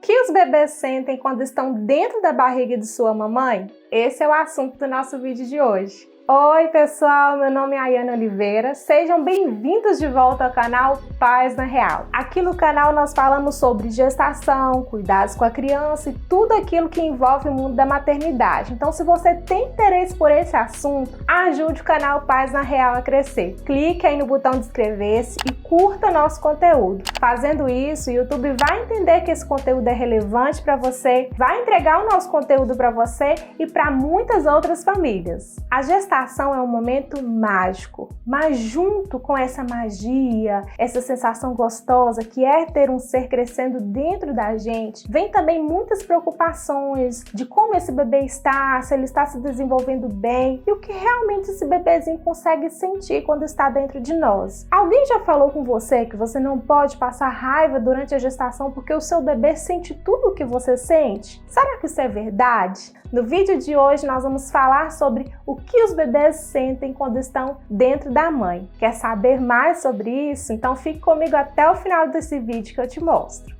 que os bebês sentem quando estão dentro da barriga de sua mamãe? Esse é o assunto do nosso vídeo de hoje. Oi pessoal, meu nome é Ayane Oliveira, sejam bem-vindos de volta ao canal Pais na Real. Aqui no canal nós falamos sobre gestação, cuidados com a criança e tudo aquilo que envolve o mundo da maternidade. Então se você tem interesse por esse assunto, ajude o canal Pais na Real a crescer. Clique aí no botão de inscrever-se e curta nosso conteúdo. Fazendo isso, o YouTube vai entender que esse conteúdo é relevante para você, vai entregar o nosso conteúdo para você e para muitas outras famílias. A gestação é um momento mágico, mas junto com essa magia, essa sensação gostosa que é ter um ser crescendo dentro da gente, vem também muitas preocupações de como esse bebê está, se ele está se desenvolvendo bem e o que realmente esse bebezinho consegue sentir quando está dentro de nós. Alguém já falou com você que você não pode passar raiva durante a gestação porque o seu bebê sente tudo o que você sente? Será que isso é verdade? No vídeo de hoje nós vamos falar sobre o que os bebês sentem quando estão dentro da mãe. Quer saber mais sobre isso? Então fique comigo até o final desse vídeo que eu te mostro.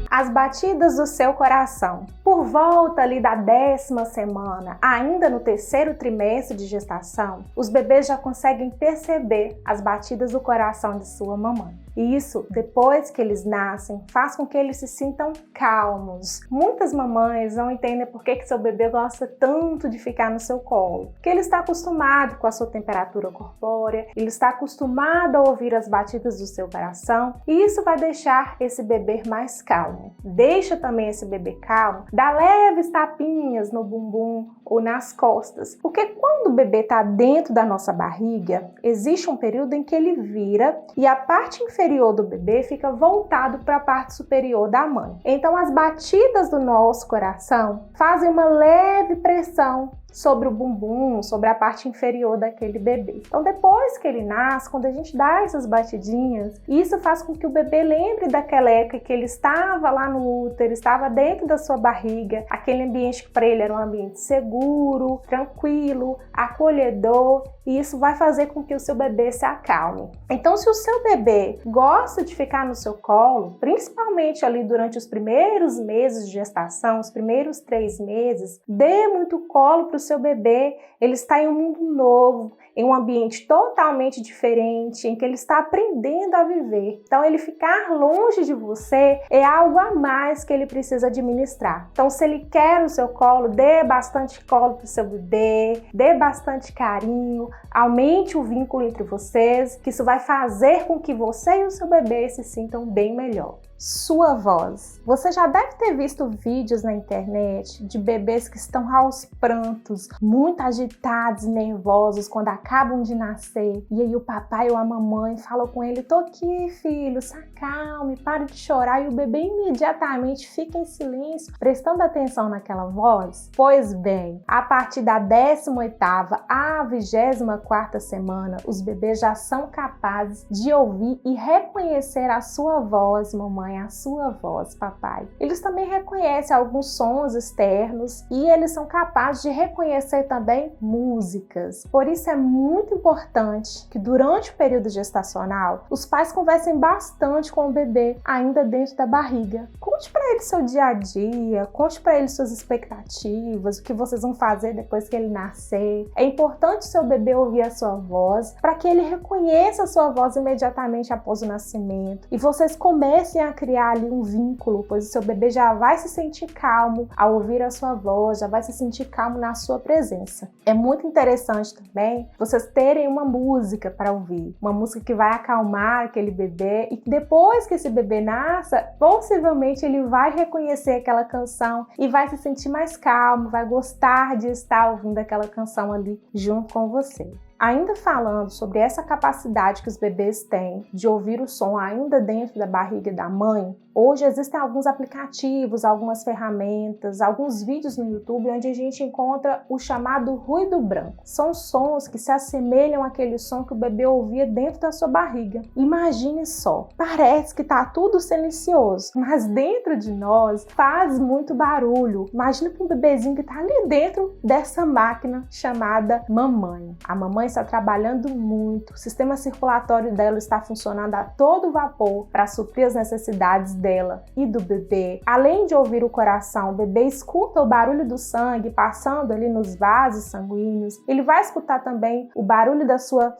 As batidas do seu coração. Por volta ali da 10ª semana, ainda no 3º trimestre de gestação, os bebês já conseguem perceber as batidas do coração de sua mamãe. E isso, depois que eles nascem, faz com que eles se sintam calmos. Muitas mamães não entendem por que seu bebê gosta tanto de ficar no seu colo. Porque ele está acostumado com a sua temperatura corpórea, ele está acostumado a ouvir as batidas do seu coração e isso vai deixar esse bebê mais calmo. Deixa também esse bebê calmo, dá leves tapinhas no bumbum ou nas costas. Porque quando o bebê está dentro da nossa barriga, existe um período em que ele vira e a parte inferior do bebê fica voltado para a parte superior da mãe. Então as batidas do nosso coração fazem uma leve pressão sobre o bumbum, sobre a parte inferior daquele bebê. Então depois que ele nasce, quando a gente dá essas batidinhas, isso faz com que o bebê lembre daquela época que ele estava lá no útero, estava dentro da sua barriga, aquele ambiente que para ele era um ambiente seguro, tranquilo, acolhedor, e isso vai fazer com que o seu bebê se acalme. Então se o seu bebê gosta de ficar no seu colo, principalmente ali durante os primeiros meses de gestação, os primeiros 3 meses, dê muito colo para o seu bebê. Ele está em um mundo novo, em um ambiente totalmente diferente, em que ele está aprendendo a viver. Então ele ficar longe de você é algo a mais que ele precisa administrar. Então se ele quer o seu colo, dê bastante colo para o seu bebê, dê bastante carinho, aumente o vínculo entre vocês, que isso vai fazer com que você e o seu bebê se sintam bem melhor. Sua voz. Você já deve ter visto vídeos na internet de bebês que estão aos prantos, muito agitados e nervosos quando acabam de nascer. E aí o papai ou a mamãe falam com ele: "Tô aqui, filho, se acalme, pare de chorar", e o bebê imediatamente fica em silêncio, prestando atenção naquela voz. Pois bem, a partir da 18ª à 24ª semana, os bebês já são capazes de ouvir e reconhecer a sua voz, mamãe, a sua voz, papai. Eles também reconhecem alguns sons externos e eles são capazes de reconhecer também músicas. Por isso é muito importante que durante o período gestacional os pais conversem bastante com o bebê ainda dentro da barriga. Conte para ele seu dia a dia, conte para ele suas expectativas, o que vocês vão fazer depois que ele nascer. É importante o seu bebê ouvir a sua voz para que ele reconheça a sua voz imediatamente após o nascimento e vocês comecem a criar ali um vínculo, pois o seu bebê já vai se sentir calmo ao ouvir a sua voz, já vai se sentir calmo na sua presença. É muito interessante também vocês terem uma música para ouvir, uma música que vai acalmar aquele bebê e que depois que esse bebê nasça, possivelmente ele vai reconhecer aquela canção e vai se sentir mais calmo, vai gostar de estar ouvindo aquela canção ali junto com você. Ainda falando sobre essa capacidade que os bebês têm de ouvir o som ainda dentro da barriga da mãe, hoje existem alguns aplicativos, algumas ferramentas, alguns vídeos no YouTube onde a gente encontra o chamado ruído branco. São sons que se assemelham àquele som que o bebê ouvia dentro da sua barriga. Imagine só, parece que está tudo silencioso, mas dentro de nós faz muito barulho. Imagine para um bebezinho que está ali dentro dessa máquina chamada mamãe. A mamãe mãe está trabalhando muito, o sistema circulatório dela está funcionando a todo vapor para suprir as necessidades dela e do bebê. Além de ouvir o coração, o bebê escuta o barulho do sangue passando ali nos vasos sanguíneos. Ele vai escutar também o barulho da sua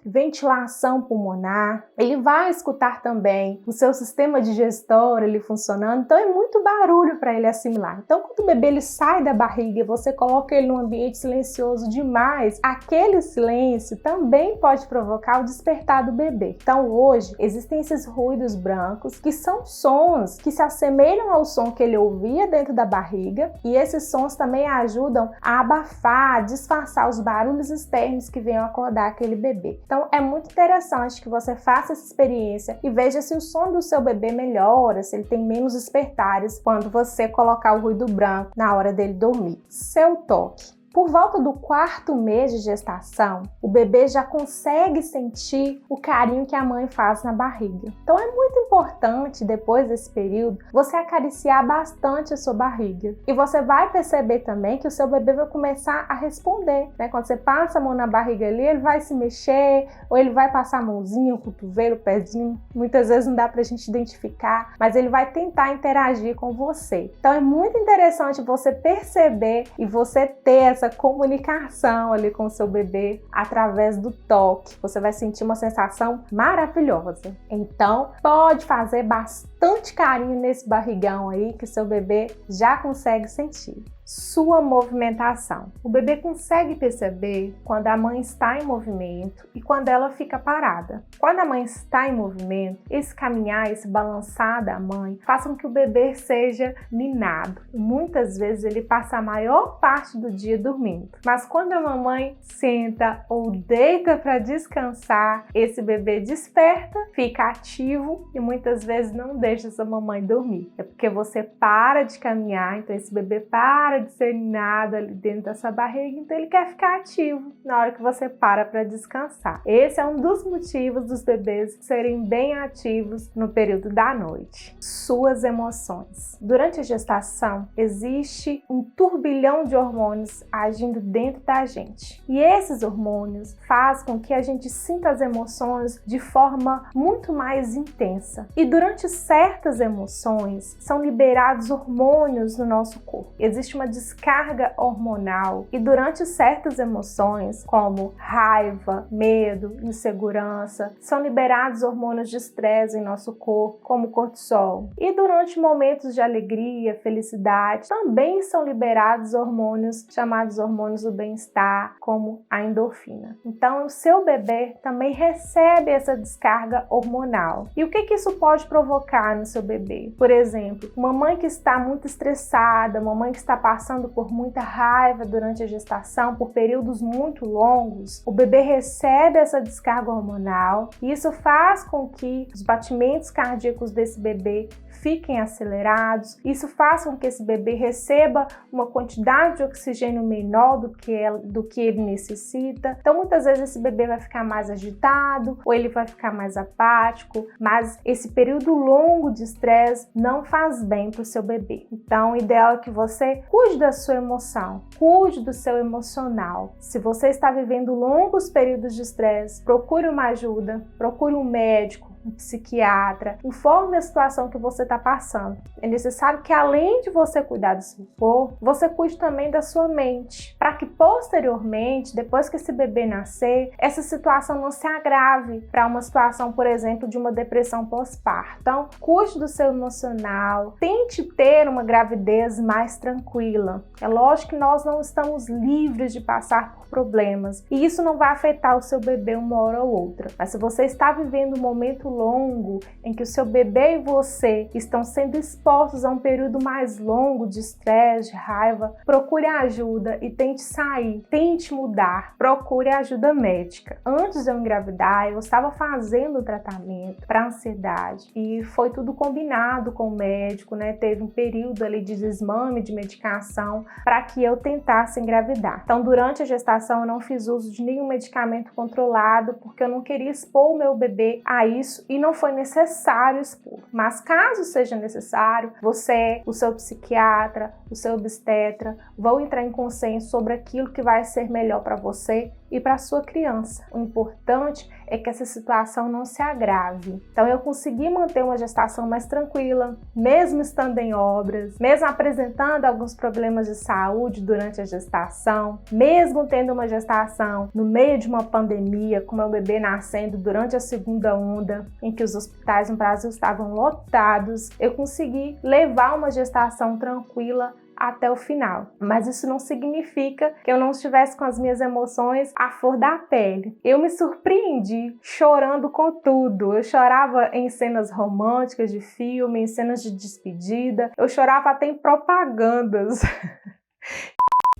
ventilação pulmonar. Ele vai escutar também o seu sistema digestório ele funcionando. Então é muito barulho para ele assimilar. Então quando o bebê ele sai da barriga e você coloca ele num ambiente silencioso demais, aquele silêncio também pode provocar o despertar do bebê. Então hoje existem esses ruídos brancos que são sons que se assemelham ao som que ele ouvia dentro da barriga, e esses sons também ajudam a abafar, a disfarçar os barulhos externos que venham acordar aquele bebê. Então é muito interessante que você faça essa experiência e veja se o sono do seu bebê melhora, se ele tem menos despertares quando você colocar o ruído branco na hora dele dormir. Seu toque. Por volta do 4º mês de gestação, o bebê já consegue sentir o carinho que a mãe faz na barriga. Então é muito importante, depois desse período, você acariciar bastante a sua barriga. E você vai perceber também que o seu bebê vai começar a responder, né? Quando você passa a mão na barriga ali, ele vai se mexer, ou ele vai passar a mãozinha, o cotovelo, o pezinho. Muitas vezes não dá pra gente identificar, mas ele vai tentar interagir com você. Então é muito interessante você perceber e você ter essa comunicação ali com o seu bebê através do toque. Você vai sentir uma sensação maravilhosa. Então, pode fazer bastante carinho nesse barrigão aí que seu bebê já consegue sentir. Sua movimentação. O bebê consegue perceber quando a mãe está em movimento e quando ela fica parada. Quando a mãe está em movimento, esse caminhar, esse balançar da mãe faz com que o bebê seja ninado. Muitas vezes ele passa a maior parte do dia dormindo. Mas quando a mamãe senta ou deita para descansar, esse bebê desperta, fica ativo e muitas vezes não deixa essa mamãe dormir. É porque você para de caminhar, então esse bebê para de ser ninado ali dentro dessa barriga, então ele quer ficar ativo na hora que você para descansar. Esse é um dos motivos dos bebês serem bem ativos no período da noite. Suas emoções. Durante a gestação, existe um turbilhão de hormônios agindo dentro da gente. E esses hormônios fazem com que a gente sinta as emoções de forma muito mais intensa. E durante certas emoções, são liberados hormônios no nosso corpo. Existe uma descarga hormonal e durante certas emoções, como raiva, medo, insegurança, são liberados hormônios de estresse em nosso corpo, como cortisol. E durante momentos de alegria, felicidade, também são liberados hormônios chamados hormônios do bem-estar, como a endorfina. Então, o seu bebê também recebe essa descarga hormonal. E o que isso pode provocar no seu bebê? Por exemplo, uma mãe que está muito estressada, uma mãe que está passando por muita raiva durante a gestação, por períodos muito longos, o bebê recebe essa descarga hormonal e isso faz com que os batimentos cardíacos desse bebê fiquem acelerados, isso faz com que esse bebê receba uma quantidade de oxigênio menor do que ele necessita. Então, muitas vezes esse bebê vai ficar mais agitado ou ele vai ficar mais apático, mas esse período longo de estresse não faz bem para o seu bebê. Então, o ideal é que você cuide da sua emoção, cuide do seu emocional. Se você está vivendo longos períodos de estresse, procure uma ajuda, procure um médico, um psiquiatra, informe a situação que você está passando. É necessário que, além de você cuidar do seu corpo, você cuide também da sua mente, para que posteriormente, depois que esse bebê nascer, essa situação não se agrave para uma situação, por exemplo, de uma depressão pós-parto. Então, cuide do seu emocional, tente ter uma gravidez mais tranquila. É lógico que nós não estamos livres de passar por problemas e isso não vai afetar o seu bebê uma hora ou outra. Mas se você está vivendo um momento longo em que o seu bebê e você estão sendo expostos a um período mais longo de estresse, de raiva, procure ajuda e tente sair, tente mudar, procure ajuda médica. Antes de eu engravidar, eu estava fazendo o tratamento para ansiedade e foi tudo combinado com o médico, né? Teve um período ali de desmame de medicação para que eu tentasse engravidar. Então, durante a gestação gestação eu não fiz uso de nenhum medicamento controlado, porque eu não queria expor o meu bebê a isso e não foi necessário expor. Mas caso seja necessário, você, o seu psiquiatra, o seu obstetra vão entrar em consenso sobre aquilo que vai ser melhor para você e para sua criança. O importante é que essa situação não se agrave. Então eu consegui manter uma gestação mais tranquila, mesmo estando em obras, mesmo apresentando alguns problemas de saúde durante a gestação, mesmo tendo uma gestação no meio de uma pandemia, com meu bebê nascendo durante a segunda onda, em que os hospitais no Brasil estavam lotados, eu consegui levar uma gestação tranquila até o final. Mas isso não significa que eu não estivesse com as minhas emoções à flor da pele. Eu me surpreendi chorando com tudo. Eu chorava em cenas românticas de filme, em cenas de despedida. Eu chorava até em propagandas.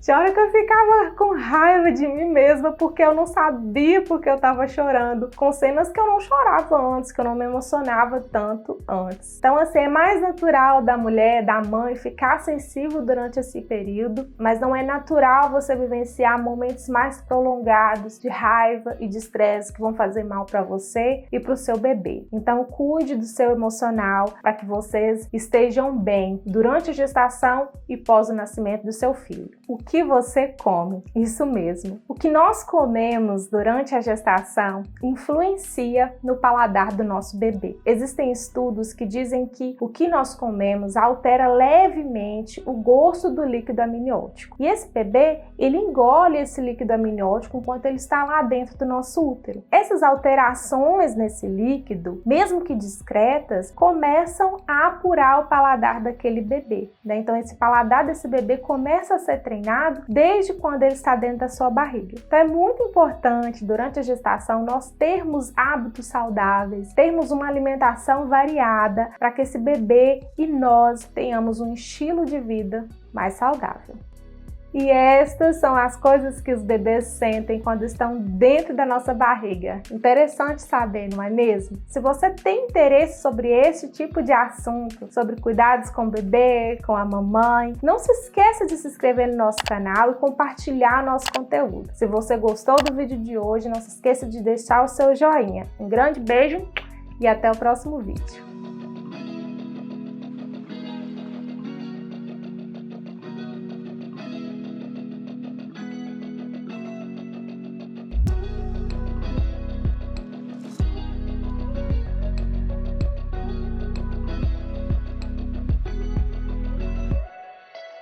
Tinha hora que eu ficava com raiva de mim mesma porque eu não sabia porque eu estava chorando, com cenas que eu não chorava antes, que eu não me emocionava tanto antes. Então, assim, é mais natural da mulher, da mãe, ficar sensível durante esse período, mas não é natural você vivenciar momentos mais prolongados de raiva e de estresse que vão fazer mal para você e para o seu bebê. Então, cuide do seu emocional para que vocês estejam bem durante a gestação e pós o nascimento do seu filho. O que você come? Isso mesmo. O que nós comemos durante a gestação influencia no paladar do nosso bebê. Existem estudos que dizem que o que nós comemos altera levemente o gosto do líquido amniótico. E esse bebê, ele engole esse líquido amniótico enquanto ele está lá dentro do nosso útero. Essas alterações nesse líquido, mesmo que discretas, começam a apurar o paladar daquele bebê, né? Então esse paladar desse bebê começa a ser treinado desde quando ele está dentro da sua barriga. Então é muito importante durante a gestação nós termos hábitos saudáveis, termos uma alimentação variada para que esse bebê e nós tenhamos um estilo de vida mais saudável. E estas são as coisas que os bebês sentem quando estão dentro da nossa barriga. Interessante saber, não é mesmo? Se você tem interesse sobre esse tipo de assunto, sobre cuidados com o bebê, com a mamãe, não se esqueça de se inscrever no nosso canal e compartilhar nosso conteúdo. Se você gostou do vídeo de hoje, não se esqueça de deixar o seu joinha. Um grande beijo e até o próximo vídeo.